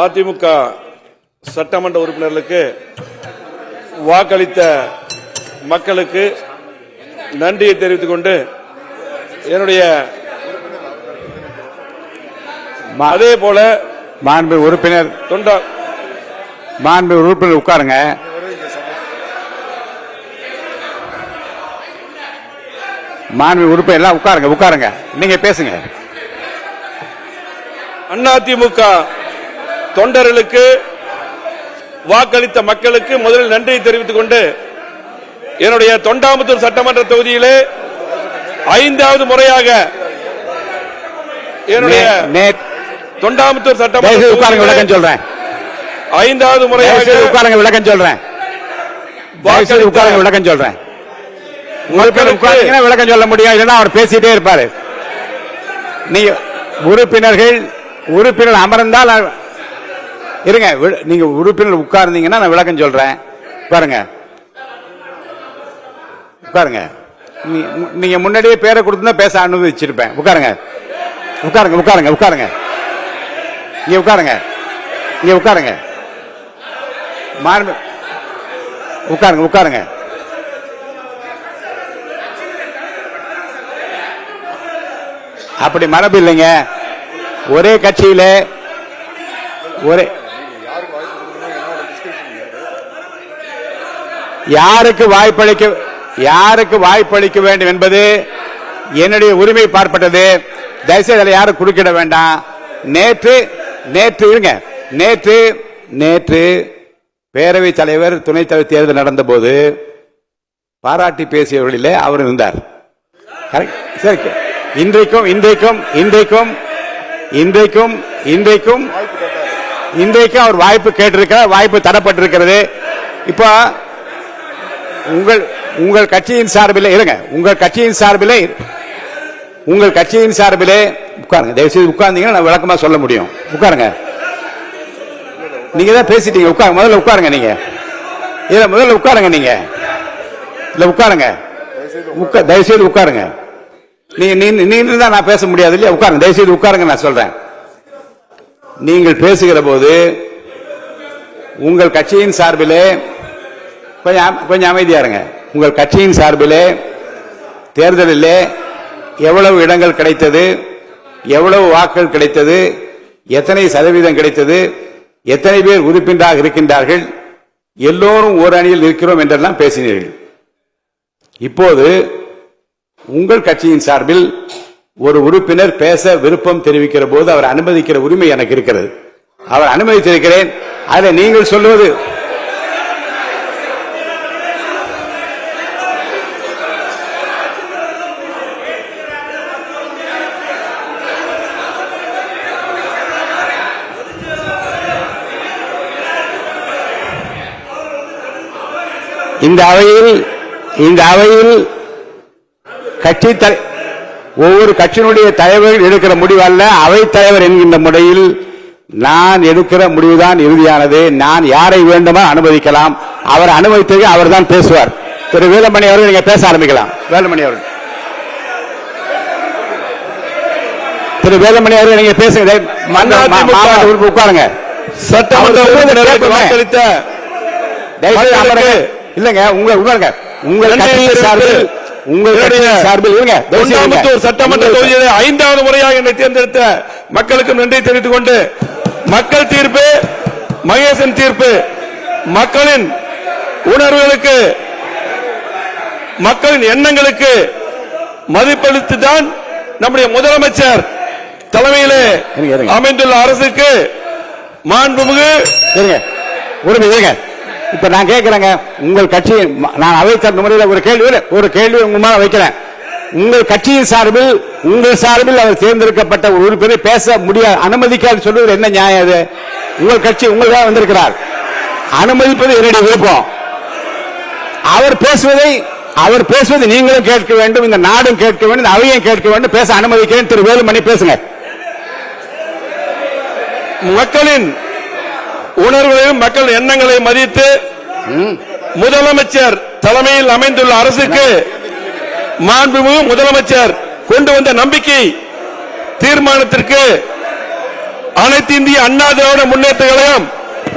அதிமுக சட்டமன்ற உறுப்பினர்களுக்கு வாக்களித்த மக்களுக்கு நன்றியை தெரிவித்துக் கொண்டு என்னுடைய அதே போல மாண்பு உறுப்பினர் உட்காருங்க. மாண்பு உறுப்பினர் உட்காருங்க. நீங்க பேசுங்க. அதிமுக தொண்டர்களுக்கு வாக்களித்த மக்களுக்கு முதலில் நன்றியை தெரிவித்துக் கொண்டு என்னுடைய தொண்டாமுத்தூர் சட்டமன்ற தொகுதியிலே 5வது முறையாக என்னுடைய தொண்டாமுத்தூர் சட்டமன்ற விளக்கம் சொல்றேன். 5வது முறையாக உட்காருங்க, விளக்கம் சொல்றேன். விளக்கம் சொல்றேன். விளக்கம் சொல்ல முடியும், இல்லைன்னா அவர் பேசிட்டே இருப்பாரு. நீங்க உறுப்பினர் அமர்ந்தால் இருங்க. நீங்க உறுப்பினர் உட்கார்ந்தீங்கன்னா நான் விளக்கம் சொல்றேன். உட்காருங்க. நீங்க முன்னாடியே பேரை கொடுத்து பேச அனுமதிச்சிருப்பேன். உட்காருங்க. இங்க உட்காருங்க. உட்காருங்க. அப்படி மரபு இல்லைங்க. ஒரே கட்சியில யாருக்கு வாய்ப்பளிக்க வேண்டும் என்பது என்னுடைய உரிமை பார்ப்பட்டது. தயவுசெய்து அதில் யாரும் குறுக்கிட வேண்டாம். நேற்று பேரவை தலைவர் துணைத் தலைவர் தேர்தல் நடந்த போது பாராட்டி பேசியவர்களிலே அவர் இருந்தார். இன்றைக்கும் அவர் வாய்ப்பு கேட்டிருக்கிறார். வாய்ப்பு தரப்பட்டிருக்கிறது. இப்போ உங்கள் கட்சியின் சார்பில் இருங்க. உங்கள் கட்சியின் சார்பிலே உட்காருங்க. தயவுசெய்து உட்கார்ந்தீங்கன்னா நான் விளக்கமா சொல்ல முடியும். உட்காருங்க. நீங்க தான் பேசிட்டீங்க. முதல்ல உட்காருங்க. நீங்க முதல்ல உட்காருங்க. நீங்க உட்காருங்க. தயவுசெய்து உட்காருங்க. நீங்க தான் நான் பேச முடியாது இல்லையா? உட்காருங்க. தயவுசெய்து உட்காருங்க. நான் சொல்றேன். நீங்கள் பேசுகிற போது உங்கள் கட்சியின் சார்பிலே கொஞ்சம் அமைதியா இருங்க. உங்கள் கட்சியின் சார்பிலே தேர்தலிலே எவ்வளவு இடங்கள் கிடைத்தது, எவ்வளவு வாக்குகள் கிடைத்தது, எத்தனை சதவீதம் கிடைத்தது, எத்தனை பேர் உறுப்பினராக இருக்கின்றார்கள், எல்லோரும் ஒரு அணியில் இருக்கிறோம் என்றெல்லாம் பேசினீர்கள். இப்போது உங்கள் கட்சியின் சார்பில் ஒரு உறுப்பினர் பேச விருப்பம் தெரிவிக்கிற போது அவர் அனுமதிக்கிற உரிமை எனக்கு இருக்கிறது. அவர் அனுமதித்திருக்கிறேன். அதில் நீங்கள் சொல்லுவது இந்த அவையில் ஒவ்வொரு கட்சியினுடைய தலைவர்கள் எடுக்கிற முடிவு அல்ல. அவைத் தலைவர் என்கின்ற முறையில் நான் எடுக்கிற முடிவுதான் இறுதியானது. நான் யாரை வேண்டுமா அனுமதிக்கலாம். அவர் அனுமதித்தது அவர் தான் பேசுவார். திரு வேலுமணி அவர்கள் நீங்க பேச ஆரம்பிக்கலாம். வேலுமணி அவர்கள் நீங்க பேசுங்க. உட்காருங்க. சட்டமன்ற இல்லங்க. உங்கள் சட்டமன்ற தொகுதியில் 5வது முறையாக என்னை தேர்ந்தெடுத்த மக்களுக்கு நன்றி தெரிவித்துக் கொண்டு மக்கள் தீர்ப்பு, மகேசன் தீர்ப்பு, மக்களின் உணர்வுகளுக்கு, மக்களின் எண்ணங்களுக்கு மதிப்பளித்துதான் நம்முடைய முதலமைச்சர் தலைமையிலே அமைந்துள்ள அரசுக்கு மாண்புமிகு இப்ப நான் கேட்கிறேங்க. உங்கள் கட்சி நான் அவைத்த முறையில் ஒரு கேள்வி உங்க மேல வைக்கிறேன். உங்கள் கட்சியின் சார்பில் அவர் தேர்ந்தெடுக்கப்பட்ட ஒரு உறுப்பினர் பேச முடியாது, அனுமதிக்காது சொல்வது என்ன நியாயம்? அது உங்கள் கட்சி உங்களுக்காக வந்திருக்கிறார். அனுமதிப்பது என்னுடைய விருப்பம். அவர் பேசுவதை நீங்களும் கேட்க வேண்டும், இந்த நாடும் கேட்க வேண்டும், அவையும் கேட்க வேண்டும். பேச அனுமதிக்கிறேன். திரு வேலுமணி பேசுங்க. மக்களின் உணர்வுகளையும் மக்கள் எண்ணங்களை மதித்து முதலமைச்சர் தலைமையில் அமைந்துள்ள அரசுக்கு மாண்புமிகு முதலமைச்சர் கொண்டு வந்த நம்பிக்கை தீர்மானத்திற்கு அனைத்து இந்திய அண்ணா திராவிட முன்னேற்ற கழகம்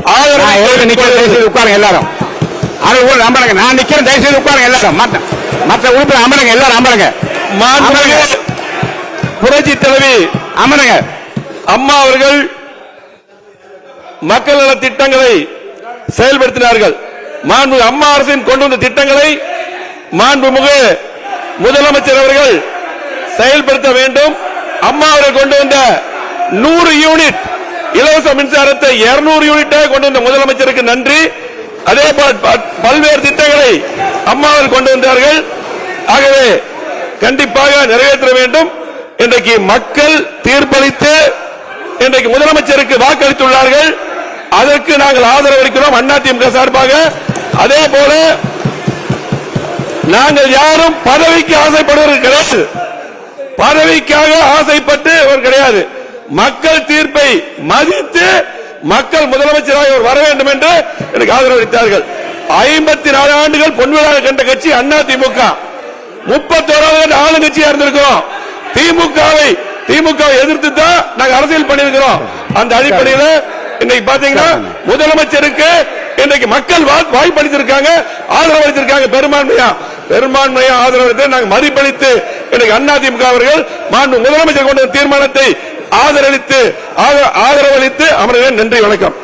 நான் நிக்கிறேன், தயவு செய்து உட்காருங்க எல்லாரும். அமருங்க, நான் நிக்கிறேன், தயவு செய்து உட்காருங்க எல்லாரும். மற்ற உறுப்பினர் அமருங்க, எல்லாரும் அமருங்க. மாண்புமிகு புரட்சி தலைவி அமருங்க. அம்மா அவர்கள் மக்கள் நல திட்டங்களை செயல்படுத்தினார்கள். மாண்புமிகு அம்மா அரசின் கொண்டு வந்த திட்டங்களை மாண்புமிகு முதலமைச்சர் அவர்கள் செயல்படுத்த வேண்டும். அம்மா அவர்கள் கொண்டு வந்த 100 யூனிட் இலவச மின்சாரத்தை 200 யூனிட்டாக கொண்டு வந்த முதலமைச்சருக்கு நன்றி. அதே போல பல்வேறு திட்டங்களை அம்மா அவர்கள் கொண்டு வந்தார்கள். ஆகவே கண்டிப்பாக நிறைவேற்ற வேண்டும். இன்றைக்கு மக்கள் தீர்ப்பளித்து இன்றைக்கு முதலமைச்சருக்கு வாக்களித்துள்ளார்கள். அதற்கு நாங்கள் ஆதரவு அளிக்கிறோம் அதிமுக சார்பாக. அதே போல நாங்கள் யாரும் பதவிக்கு ஆசைப்படுவர்கள் கிடையாது, பதவிக்காக ஆசைப்பட்டு கிடையாது. மக்கள் தீர்ப்பை மதித்து மக்கள் முதலமைச்சராக வர வேண்டும் என்று எனக்கு ஆதரவு அளித்தார்கள். 54 ஆண்டுகள் பொன்விழா கண்ட கட்சி அதிமுக. 31வது ஆளுங்கட்சியா இருந்திருக்கிறோம். திமுகவை எதிர்த்து தான் நாங்கள் அரசியல் பண்ணியிருக்கிறோம். அந்த அடிப்படையில் இன்னைக்கு பாத்தீங்கன்னா முதலமைச்சருக்கு இன்றைக்கு மக்கள் வாய்ப்பளித்திருக்காங்க, ஆதரவு அளித்திருக்காங்க. பெரும்பான்மையா ஆதரவு அளித்து நாங்கள் மதிப்பளித்து இன்றைக்கு அதிமுக அவர்கள் முதலமைச்சர் கொண்ட தீர்மானத்தை ஆதரவளித்து அமர்வேன். நன்றி, வணக்கம்.